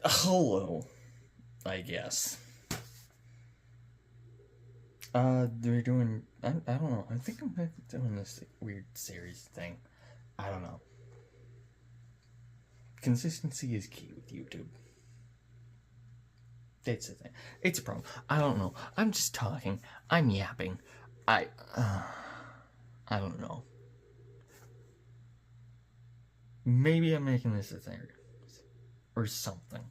Hello, I guess. They're doing, I don't know, I think I'm doing this weird series thing. I don't know. Consistency is key with YouTube. It's a thing. It's a problem. I don't know. I'm just talking. I'm yapping. I don't know. Maybe I'm making this a thing. Or something.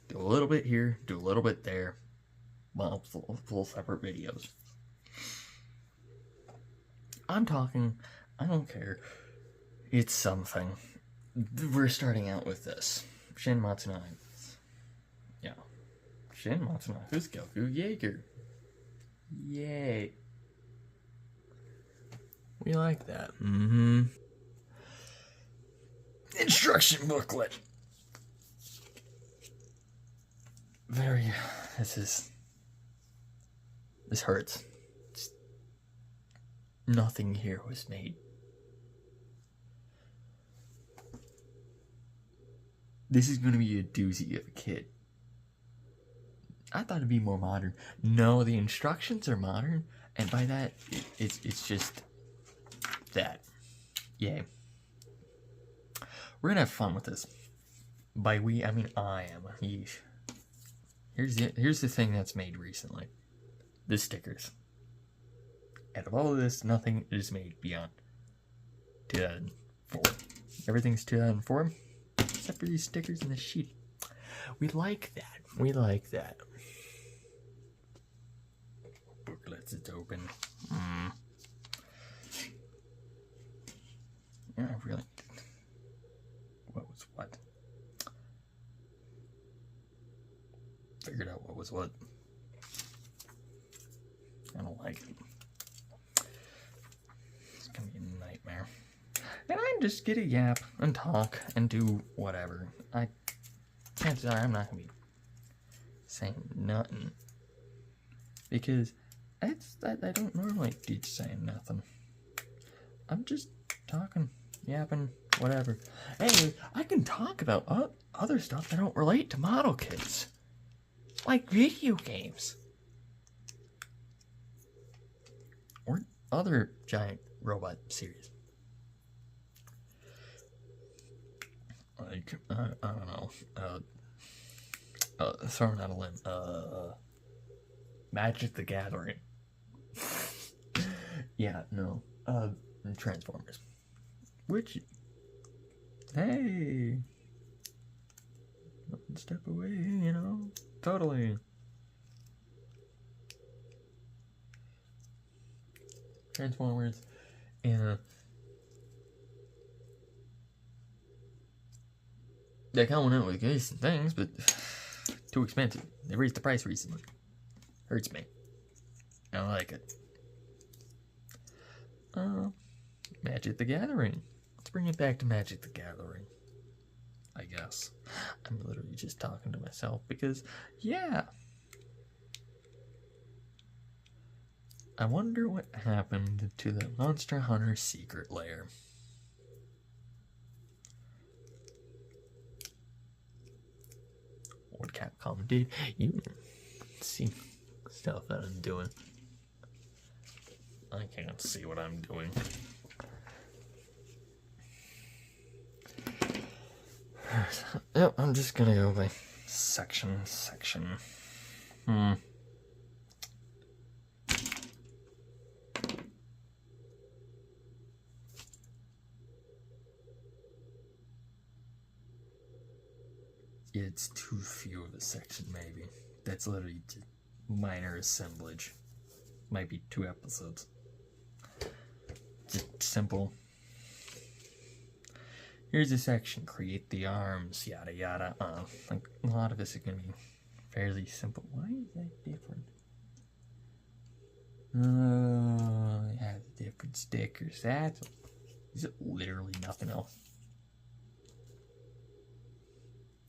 Do a little bit here, do a little bit there. Multiple separate videos. I'm talking. I don't care. It's something. We're starting out with this. Shin Matsunaga. Yeah. Shin Matsunaga's gelgoog jäger. Yay. We like that. Instruction booklet. This hurts. Nothing here was made. This is going to be a doozy of a kit. I thought it'd be more modern. No, the instructions are modern, and by that, it's just that. Yay. We're gonna have fun with this. By we, I mean I am. Yeesh. Here's the thing that's made recently. The stickers. Out of all of this, nothing is made beyond 2004. Everything's 2004, except for these stickers and the sheet. We like that. We like that. Booklets, it's open. Yeah, really. What was what? Figured out what was what. I don't like it. It's gonna be a nightmare. And I just get a yap and talk and do whatever. Chances are I'm not gonna be saying nothing. Because I don't normally teach saying nothing. I'm just talking, yapping, whatever. Anyway, I can talk about other stuff that don't relate to model kits. Like video games. Or other giant robot series. Like, I don't know. Throwing out a limb. Magic the Gathering. Yeah, no. Transformers. Which, hey, one step away, you know, totally. Transformers, and they're coming out with decent things, but too expensive. They raised the price recently. Hurts me. I don't like it. Magic the Gathering. Let's bring it back to Magic the Gathering. I guess. I'm literally just talking to myself because, yeah. I wonder what happened to the Monster Hunter secret lair. What Capcom did. You see stuff that I'm doing. I can't see what I'm doing. Yep, I'm just gonna go by section. It's too few of a section, maybe. That's literally just minor assemblage. Might be 2 episodes. Just simple. Here's a section, create the arms, yada yada. Like a lot of this is gonna be fairly simple. Why is that different? Oh, it has different stickers. Is it literally nothing else?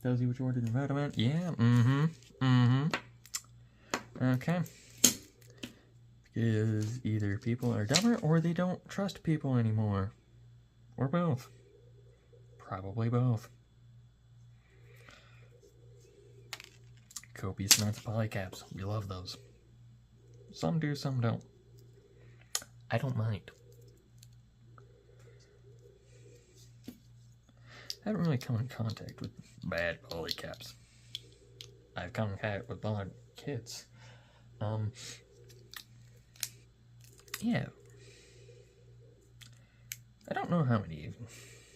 Tells you which order to vote about? Yeah, Okay. Because either people are dumber or they don't trust people anymore. Or both. Probably both. copious amounts of polycaps. We love those. Some do, some don't. I don't mind. I haven't really come in contact with bad polycaps. I've come in contact with bad kids. Yeah. I don't know how many of you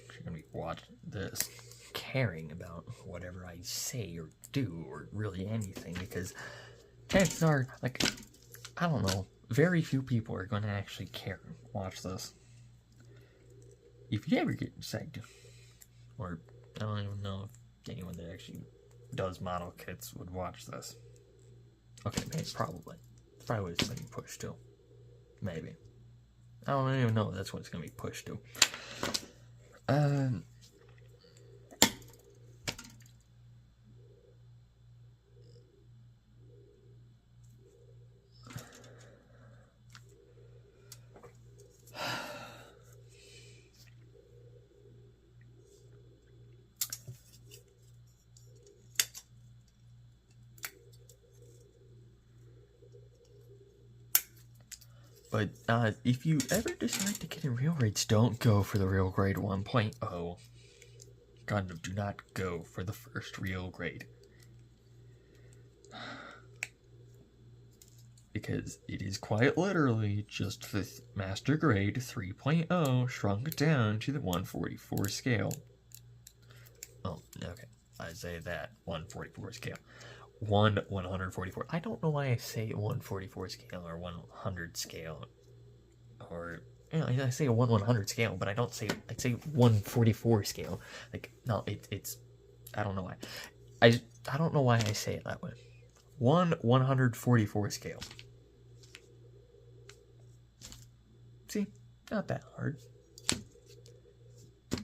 are going to be watching this, caring about whatever I say or do, or really anything, because chances are, like, I don't know, very few people are going to actually care and watch this. If you ever get psyched, or I don't even know if anyone that actually does model kits would watch this. Okay, maybe, probably. It's probably what it's going to be pushed to. Maybe. I don't even know if that's what it's going to be pushed to. But if you ever decide to get in real grades, don't go for the real grade 1.0. God, do not go for the first real grade. Because it is quite literally just the master grade 3.0 shrunk down to the 144 scale. Oh, okay. I say that 144 scale. 144. I don't know why I say 144 scale or 100 scale, or I say a 1/100 scale, but I don't say, I say 144 scale. Like, no, it's I don't know why. I don't know why I say it that way. 1/144 scale. See, not that hard.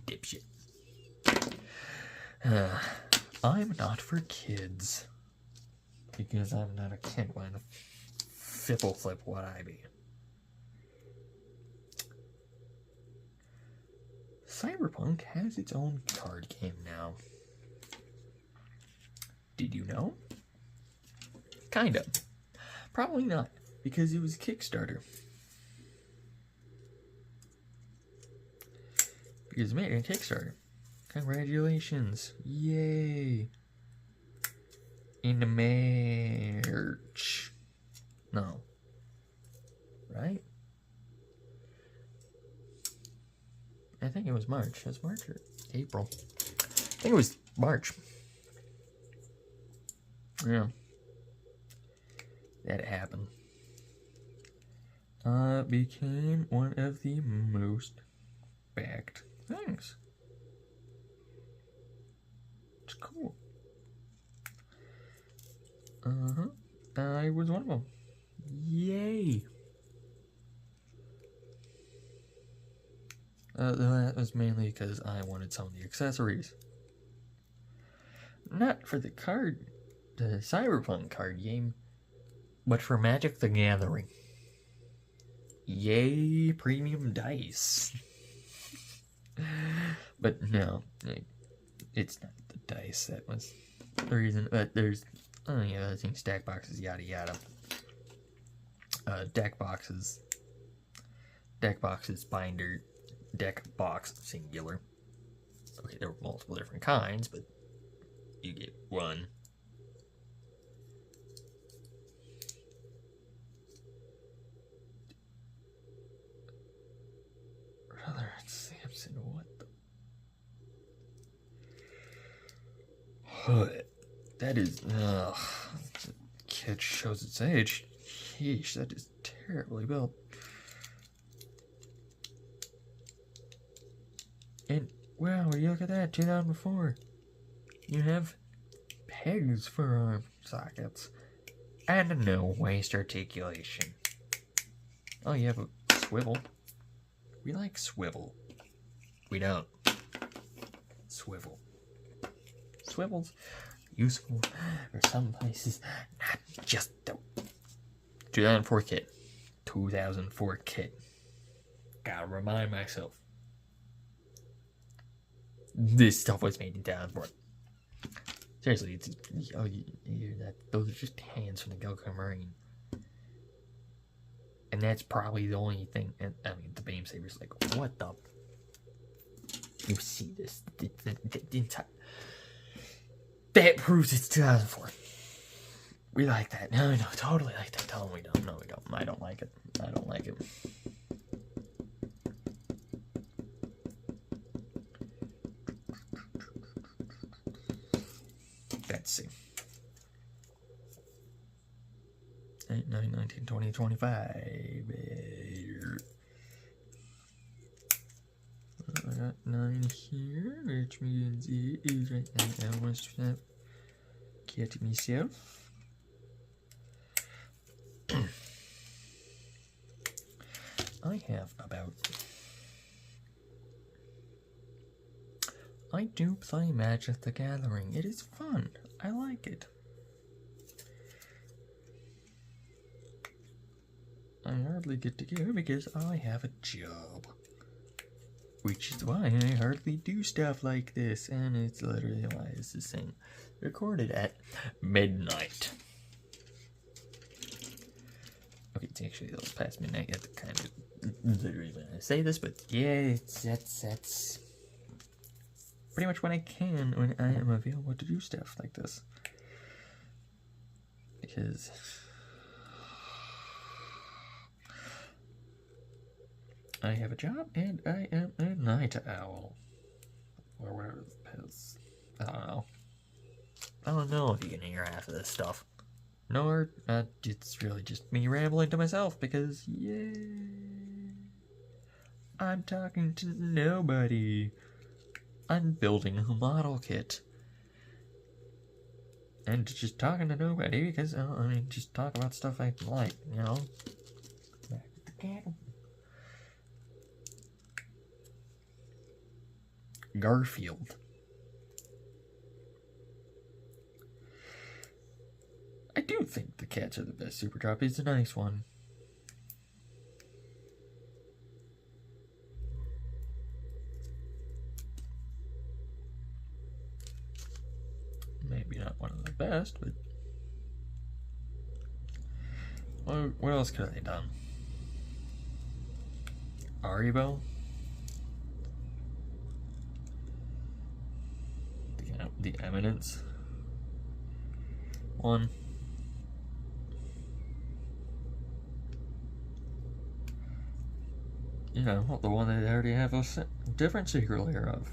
Dipshit. I'm not for kids. Because I'm not a kid. Why the fipple flip would I be? Cyberpunk has its own card game now. Did you know? Kind of. Probably not, because it was Kickstarter. Because it made a Kickstarter. Congratulations. Yay. In March. No. Right? I think it was March. It was March or April. I think it was March. Yeah. That happened. Became one of the most backed things. It's cool. I was one of them. Yay! That was mainly because I wanted some of the accessories. Not for the Cyberpunk card game, but for Magic the Gathering. Yay, premium dice. But no, it's not the dice that was the reason. But there's other things, stack boxes, yada yada. Deck boxes, binder, deck box, singular. Okay, there were multiple different kinds, but you get one. Brother Samson, what the? That is, the kid shows its age. Yeesh, that is terribly built. And wow, you look at that, 2004. You have pegs for arm sockets and no waist articulation. Oh, you have a swivel. We like swivel. We don't. Swivel. Swivels useful for some places, not just the 2004 kit. 2004 kit. Gotta remind myself. This stuff was made in 2004. Seriously, those are just hands from the gelgoog Marine. And that's probably the only thing. And I mean, the beam saber's like, what the? You see this? The entire. That proves it's 2004. We like that. No, totally like that. Tell them we don't. No, we don't. I don't like it. I don't like it. Let's see. 8, 9, 19, 20, 25. I got 9 here, which means it is right now. I want to get myself. I have about. I do play Magic the Gathering. It is fun. I like it. I hardly get to go because I have a job. Which is why I hardly do stuff like this. And it's literally why it's the same. Recorded at midnight. Okay, it's actually a little past midnight. You have to kind of literally when I say this, but yeah, that's pretty much when I can when I am available to do stuff like this. Because I have a job and I am a night owl. Or whatever it is. I don't know. I don't know if you can hear half of this stuff. Nor, it's really just me rambling to myself because, yeah, I'm talking to nobody. I'm building a model kit. And just talking to nobody because, I mean, just talk about stuff I like, you know? Garfield. I do think the cats are the best super drop. It's a nice one. Maybe not one of the best, but what else could I have done? Aribo? The Eminence one. You know, the one that I already have a different secret layer of.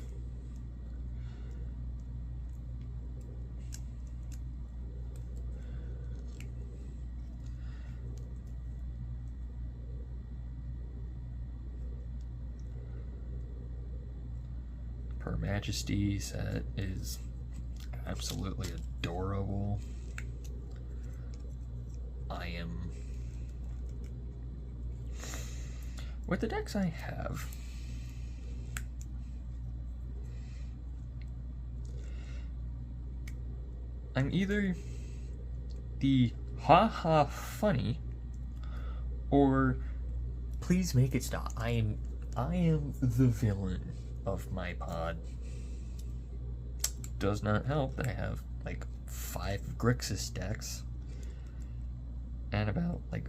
Her Majesty set is absolutely adorable. I am. With the decks I have, I'm either the ha funny or please make it stop. I am the villain of my pod. Does not help that I have like 5 Grixis decks and about like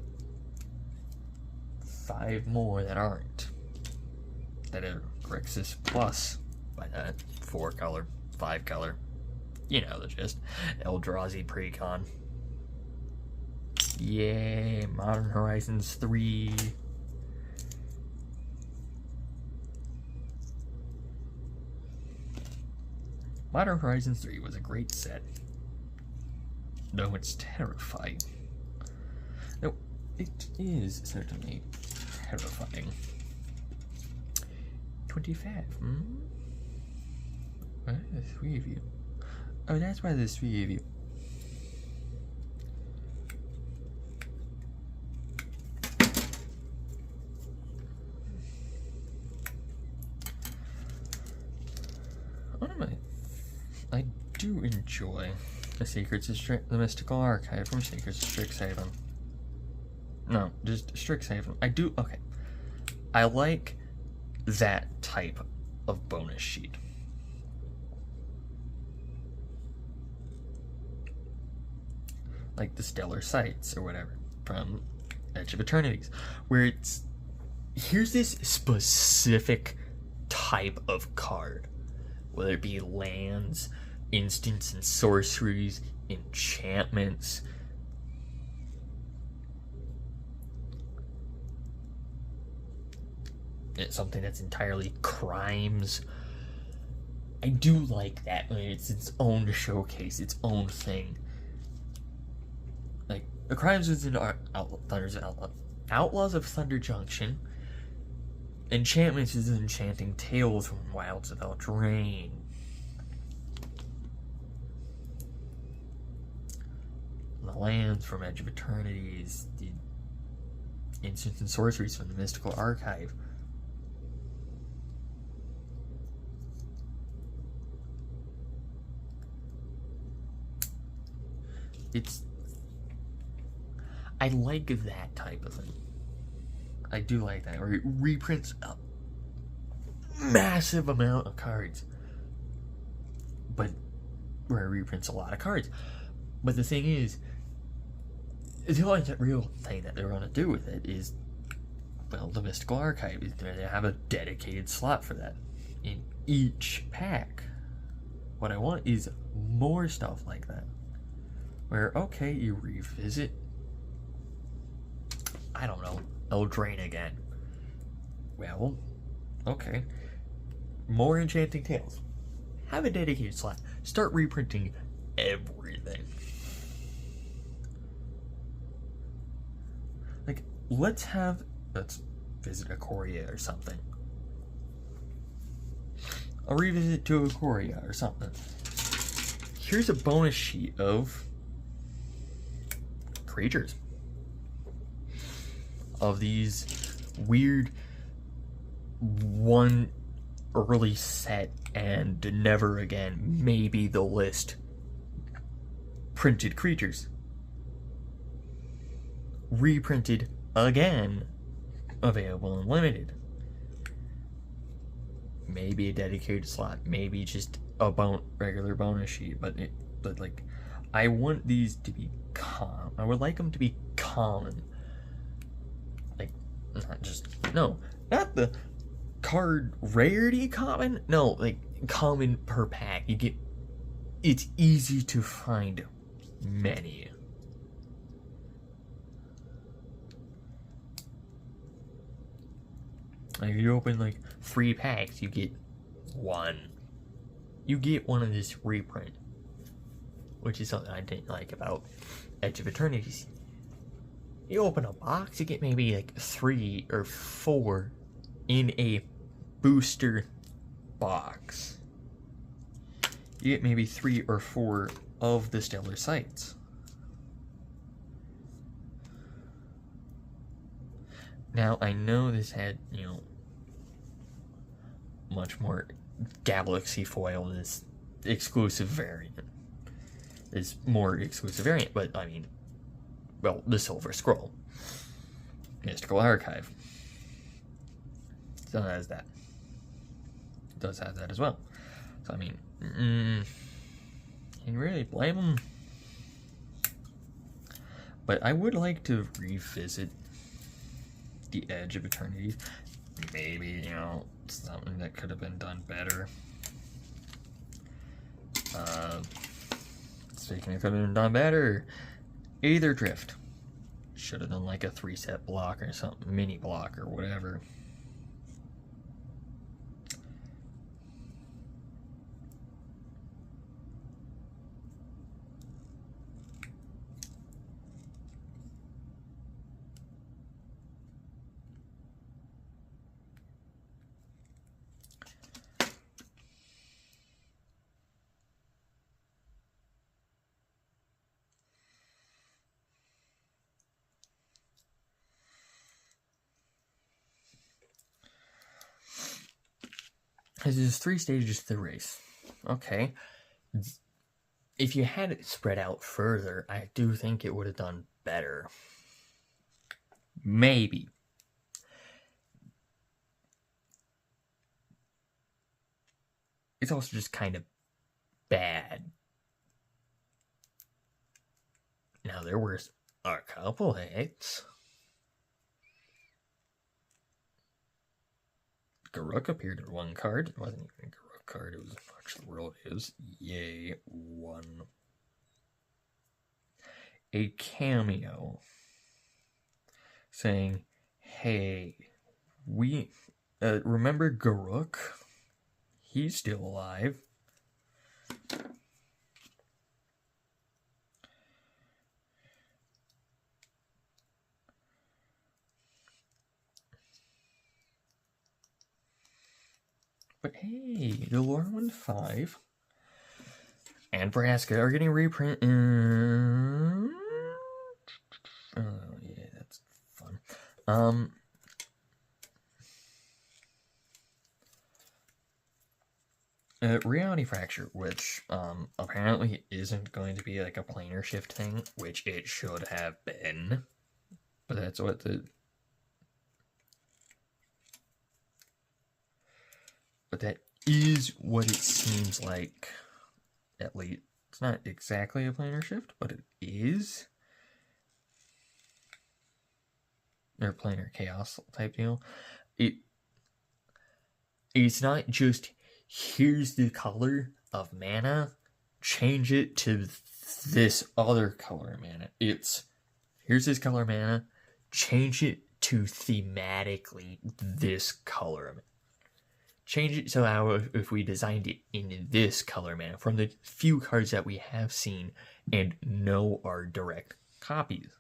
5 more that aren't. That are Grixis plus, by that, 4 color, 5 color. You know the gist. Eldrazi Precon. Yay, Modern Horizons 3. Modern Horizons 3 was a great set. Though it's terrifying. No, it is certainly terrifying. 25, Why are there 3 of you? Oh, that's why there's 3 of you. I do enjoy the Mystical Archive from Secrets of Strixhaven. No, just Strixhaven. I do, okay. I like that type of bonus sheet. like the Stellar Sights or whatever from Edge of Eternities, where it's here's this specific type of card, whether it be lands, instants and sorceries, enchantments. It's something that's entirely crimes. I do like that. It's its own showcase, its own thing. Like, the crimes is in Outlaws of Thunder Junction. Enchantments is Enchanting Tales from Wilds of Eldraine. The lands from Edge of Eternities. The instants and sorceries from the Mystical Archive. I like that type of thing. I do like that, where it reprints a massive amount of cards. But, where it reprints a lot of cards. But the thing is, the only real thing that they're going to do with it is, well, the Mystical Archive is going to have a dedicated slot for that in each pack. What I want is more stuff like that. Where, okay, you revisit, I don't know, Eldraine again. Well, okay. More Enchanting Tales. Have a dedicated slot. Start reprinting everything. Like, let's visit Ikoria or something. I'll revisit to Ikoria or something. Here's a bonus sheet of creatures. Of these weird one early set and never again, maybe the list printed creatures. Reprinted again, available and limited. Maybe a dedicated slot, maybe just a regular bonus sheet, but like, I want these to be common. I would like them to be common. Like, not the card rarity common. No, like common per pack. It's easy to find many. Like, if you open like 3 packs, you get one. You get one of this reprint, which is something I didn't like about Edge of Eternities. You open a box, you get maybe like 3 or 4 in a booster box. You get maybe 3 or 4 of the Stellar Sights. Now, I know this had, much more Galaxy foil, this exclusive variant. Is more exclusive variant, but I mean, well, the Silver Scroll. Mystical Archive. Still has that. It does have that as well. So, I mean, can you really blame them? But I would like to revisit the Edge of Eternities. Maybe, something that could have been done better. Speaking of could have been done better, Aether Drift. Should have done like a 3-set block or something, mini block or whatever. There's 3 stages to the race. Okay. If you had it spread out further, I do think it would have done better. Maybe. It's also just kind of bad. Now, there were a couple hits. Gelgoog appeared in one card. It wasn't even a Gelgoog card, it was Watch the World is. Yay, one. A cameo saying, hey, we remember Gelgoog? He's still alive. But hey, the Lorwyn 5 and Vraska are getting reprint in... Oh, yeah, that's fun. Reality Fracture, which apparently isn't going to be like a planar shift thing, which it should have been. But that's what the... But that is what it seems like, at least. It's not exactly a planar shift, but it is. Or planar chaos type deal. It's not just, here's the color of mana, change it to this other color of mana. It's, here's this color of mana, change it to thematically this color of mana. Change it so how if we designed it in this color mana from the few cards that we have seen and know are direct copies.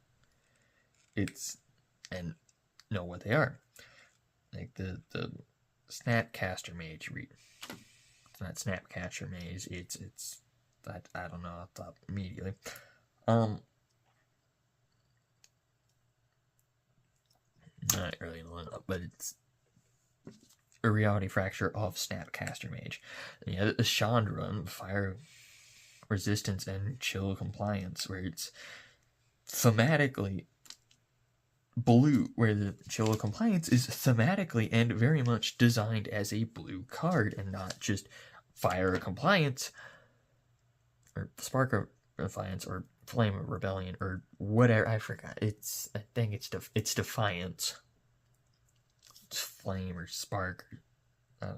And know what they are. Like the Snapcaster Mage read. It's not Snapcaster Mage, it's I don't know, I thought immediately. Not really knowing, but it's a Reality Fracture of Snapcaster Mage. And yeah, the Chandra, Fire Resistance and Chill Compliance, where it's thematically blue, where the Chill Compliance is thematically and very much designed as a blue card and not just Fire Compliance or Spark of Defiance or Flame of Rebellion or whatever. I forgot. I think it's Defiance. It's Flame or Spark. I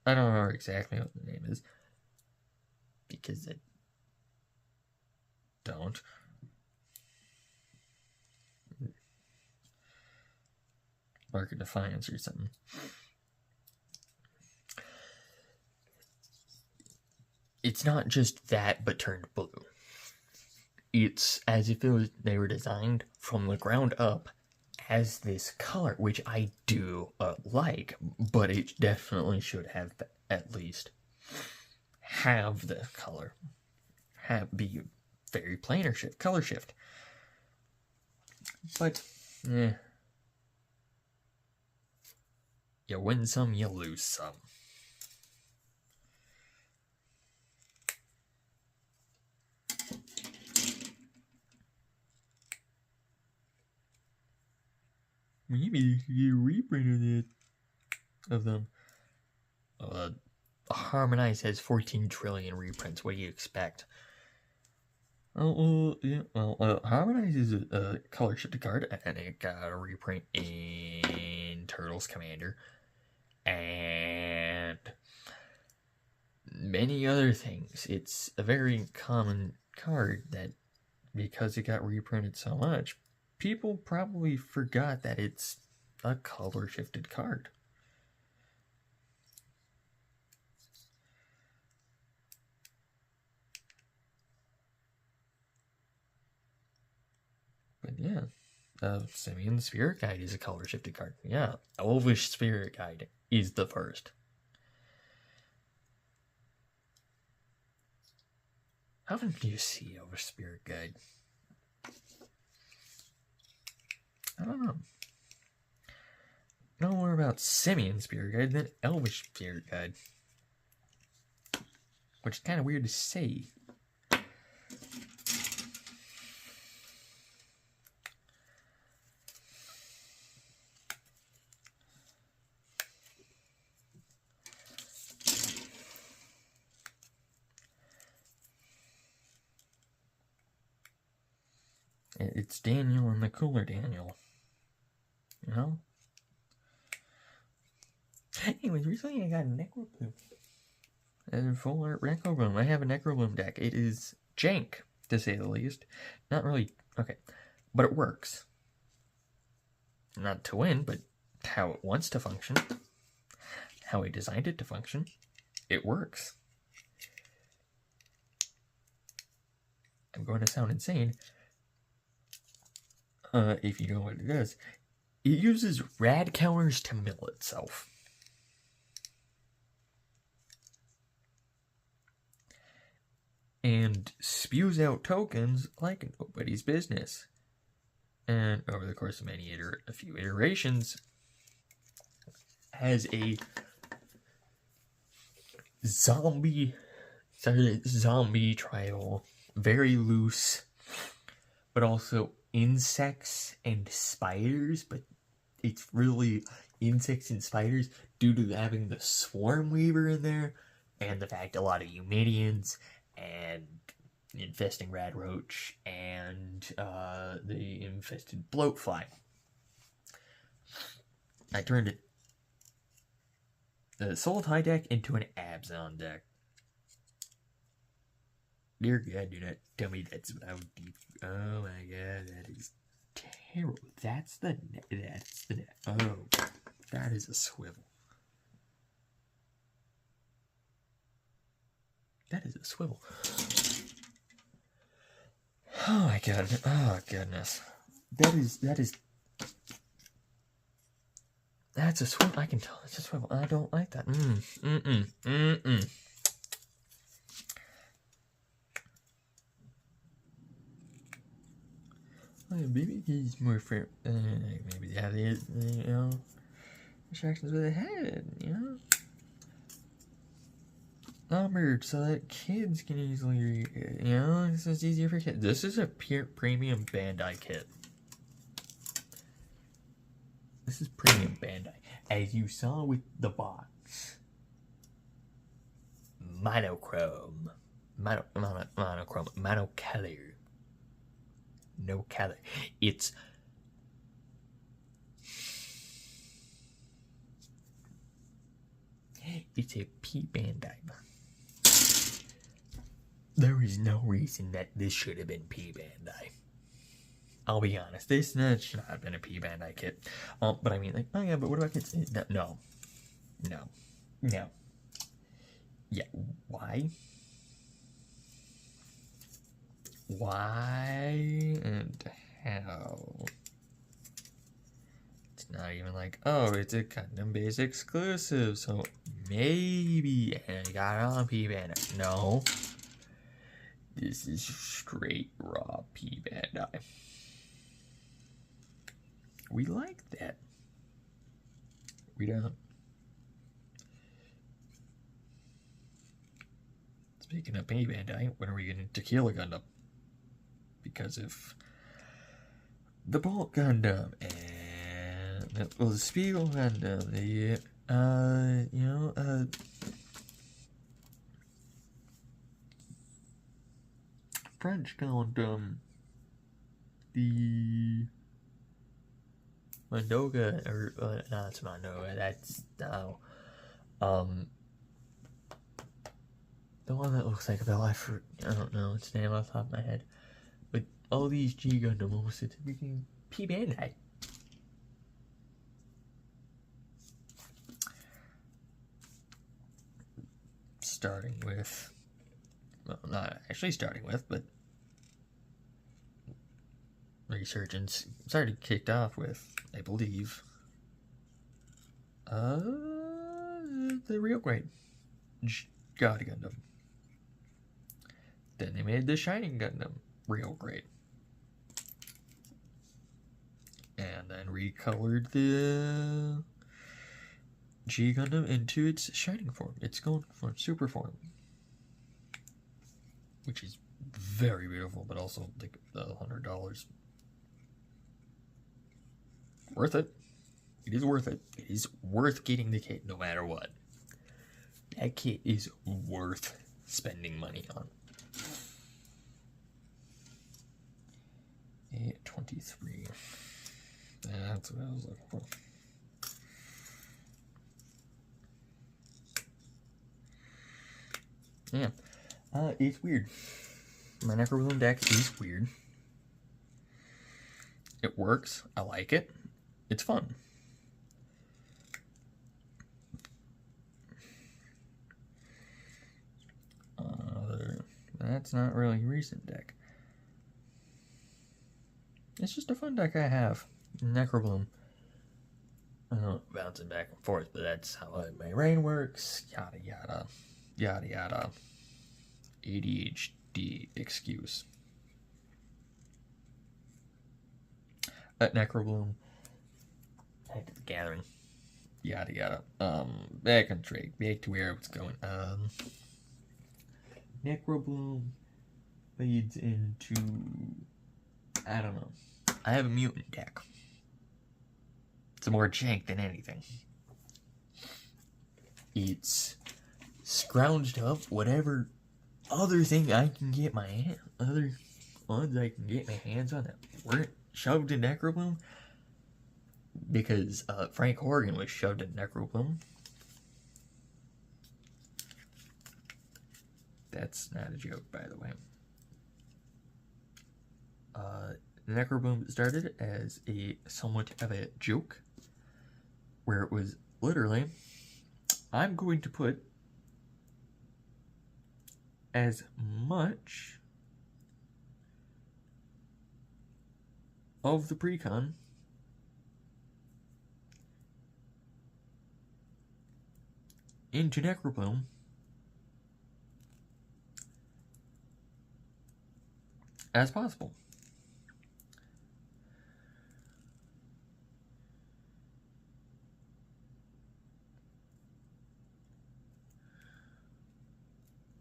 don't remember exactly what the name is because I don't. Spark of Defiance or something. It's not just that, but turned blue. It's as if they were designed from the ground up as this color, which I do like, but it definitely should have at least have the color, be very planar shift, color shift. But you win some, you lose some. Maybe you reprinted it of them. Harmonize has 14 trillion reprints. What do you expect? Yeah. Harmonize is a color shifted card, and it got a reprint in Turtles Commander, and many other things. It's a very common card that, because it got reprinted so much, people probably forgot that it's a color shifted card. But yeah, Simeon the Spirit Guide is a color shifted card. Yeah, Elvish Spirit Guide is the first. How often do you see Elvish Spirit Guide? I don't know. Know more about Simeon Spirit Guide than Elvish Spirit Guide. Which is kind of weird to say. It's Daniel and the cooler Daniel. You know? Anyways, recently I got a Necrobloom. A full art Necrobloom. I have a Necrobloom deck. It is jank, to say the least. Not really... Okay. But it works. Not to win, but how it wants to function. How I designed it to function. It works. I'm going to sound insane. If you know what it does. It uses rad counters to mill itself. And spews out tokens like nobody's business. And over the course of a few iterations, has a zombie tribal, very loose, but also insects and spiders, but it's really insects and spiders due to having the Swarm Weaver in there, and the fact a lot of Eumidians and infesting Radroach and the infested Bloatfly. I turned it the Soul Tie deck into an Abzan deck. Dear God, do not tell me that's how deep. Oh my God, that is terrible. That's the net. Oh, that is a swivel. That is a swivel. Oh my God. Oh goodness. That's a swivel. I can tell it's a swivel. I don't like that. Maybe he's more fair. Maybe they have the, distractions with the head, numbered so that kids can easily read it, this is easier for kids. This is a pure premium Bandai kit. This is premium Bandai. As you saw with the box. Monochrome. Monocolor. No color. It's a P Bandai. There is no reason that this should have been P Bandai. I'll be honest. This should not have been a P Bandai kit. But I mean, like, oh yeah, but what about kids? No. Yeah, why? Why and how? It's not even like, oh, it's a Gundam base exclusive, so maybe and I got it on P Bandai. No. This is straight raw P Bandai. We like that. We don't. Speaking of P Bandai, when are we getting Tequila Gundam? Because of the Bolt Gundam and the Spiegel Gundam, the French Gundam, the Mondoga, or no, it's Mondoga. That's no, the one that looks like a bell. I don't know its name off the top of my head. But all these G Gundam almost it's everything P Bandai. Starting with, well, not actually starting with, but Resurgence started kicked off with, I believe, the real great God Gundam. Then they made the Shining Gundam real great. And then recolored the G Gundam into its Shining form, its Golden form, Super form. Which is very beautiful, but also like $100. Worth it. It is worth it. It is worth getting the kit no matter what. That kit is worth spending money on. a 23. That's what I was looking for. Yeah. It's weird. My Necrobloom deck is weird. It works. I like it. It's fun. That's not really a recent deck. It's just a fun deck I have. Necrobloom. I don't know, bouncing back and forth, but that's how my brain works. Yada yada. Yada yada. ADHD excuse. Necrobloom. Back to the gathering. Yada yada. Back on track. Back to where I was going. Necrobloom leads into, I don't know. I have a mutant deck. It's more jank than anything. It's scrounged up whatever other thing I can get my other ones I can get my hands on that weren't shoved in Necrobloom. Because Frank Horgan was shoved in Necrobloom. That's not a joke, by the way. Necrobloom started as a somewhat of a joke, where it was literally, I'm going to put as much of the precon into Necrobloom as possible.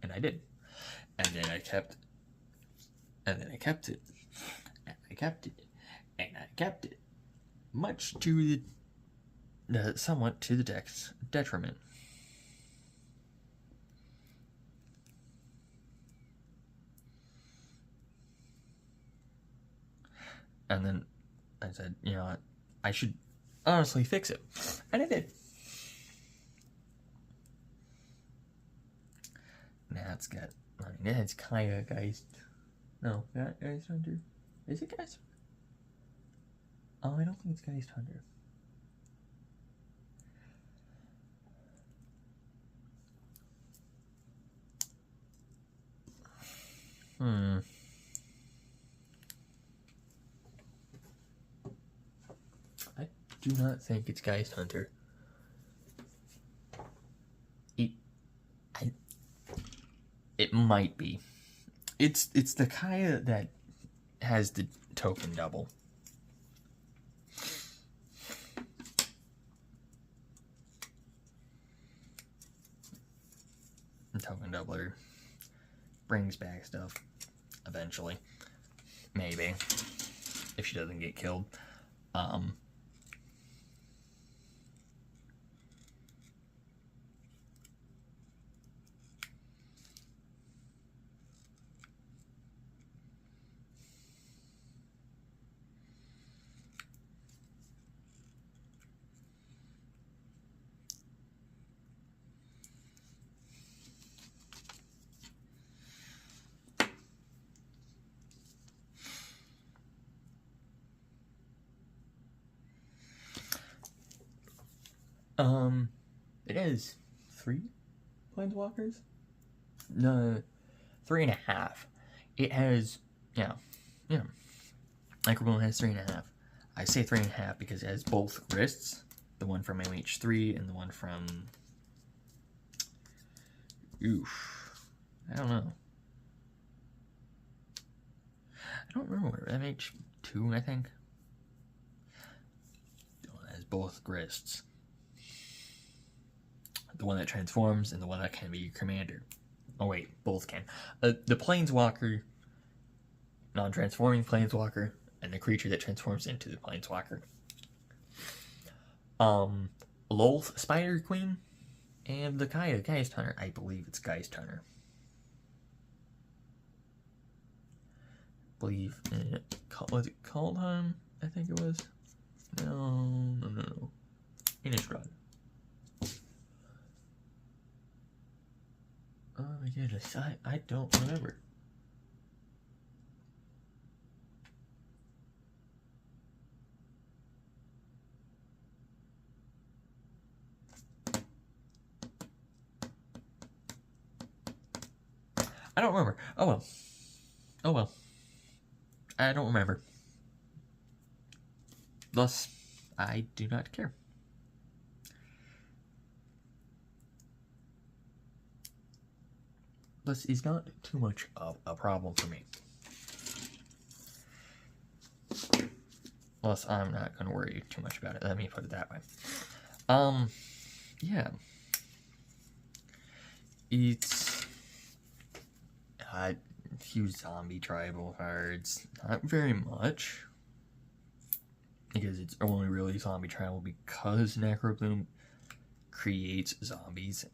And I did. And then I kept, and then I kept it, and I kept it, and I kept it, much to the somewhat to the deck's detriment. And then I said, you know what, I should honestly fix it. And I did. Now it's got, I mean, it's kind of Geist. No, not Geist Hunter. Is it Geist Hunter? Oh, I don't think it's Geist Hunter. I do not think it's Geist Hunter. It might be. It's the Kaya that has the token double. The token doubler brings back stuff eventually. Maybe. If she doesn't get killed. It is 3 planeswalkers? No, 3.5. It has, yeah. Necrobloom has 3.5. I say 3.5 because it has both wrists, the one from MH3 and the one from, I don't know. I don't remember, MH2, I think. The one that has both wrists. The one that transforms and the one that can be your commander. Oh wait, both can. The Planeswalker, non-transforming Planeswalker, and the creature that transforms into the Planeswalker. Lolth, Spider Queen, and the Kaya, Geist Hunter. I believe it's Geist Hunter. believe in it. Was it Call Time? I think it was. No. Innistrad. Oh my goodness, I don't remember. I don't remember. Oh well. Oh well. I don't remember. Thus, I do not care. Thus, is not too much of a problem for me. Plus, I'm not going to worry too much about it. Let me put it that way. Yeah. It's a few zombie tribal cards. Not very much. Because it's only really zombie tribal because Necrobloom creates zombies.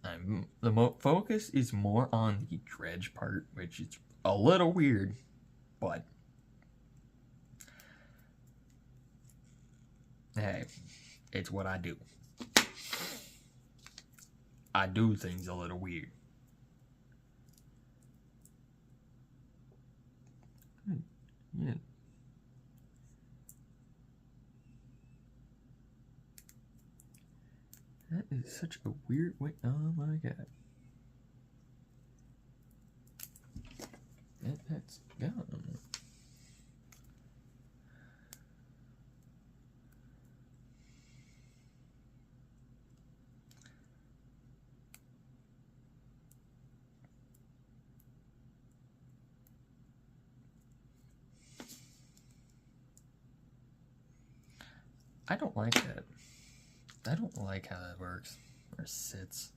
The focus is more on the dredge part, which is a little weird, but hey, it's what I do. I do things a little weird. Yeah. That is such a weird way. Oh my god. That's gone. I don't like that. I don't like how that works, or sits.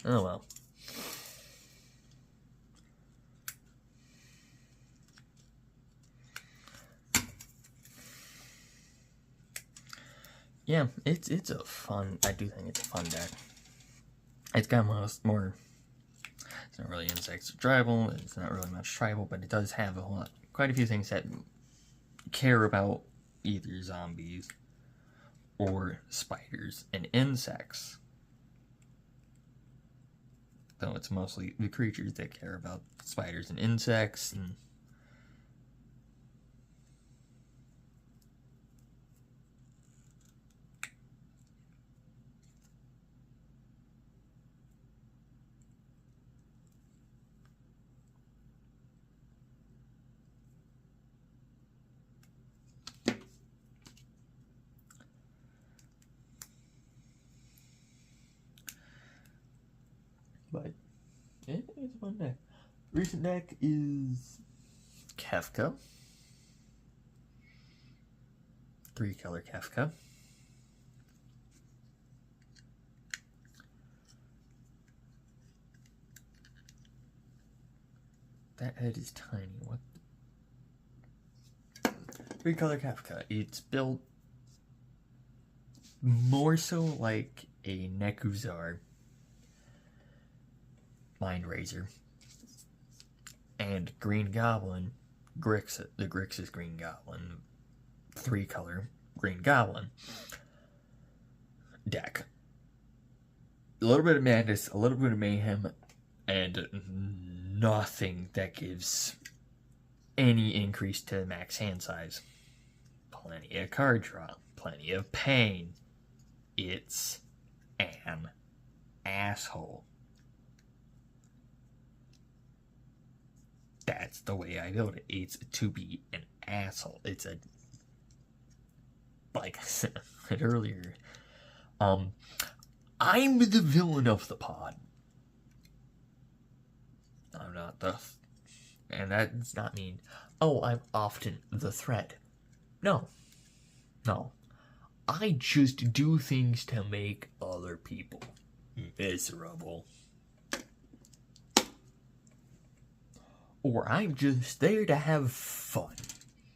Oh well. Yeah, it's a fun. I do think it's a fun deck. It's got more. It's not really insects or tribal. It's not really much tribal, but it does have quite a few things that care about either zombies or spiders and insects. Though it's mostly the creatures that care about spiders and insects and but it's a fun deck. Recent deck is Kefka. 3-color Kefka. That head is tiny. What? 3-color Kefka. It's built more so like a Nekuzar Mind Razor and Green Goblin, the Grixis Green Goblin, 3-color Green Goblin deck. A little bit of madness, a little bit of mayhem, and nothing that gives any increase to max hand size. Plenty of card draw, plenty of pain. It's an asshole. That's the way I build it. It's to be an asshole. It's a, like I said earlier, I'm the villain of the pod. I'm not the, and that does not mean, oh, I'm often the threat. No. I just do things to make other people miserable. Or I'm just there to have fun.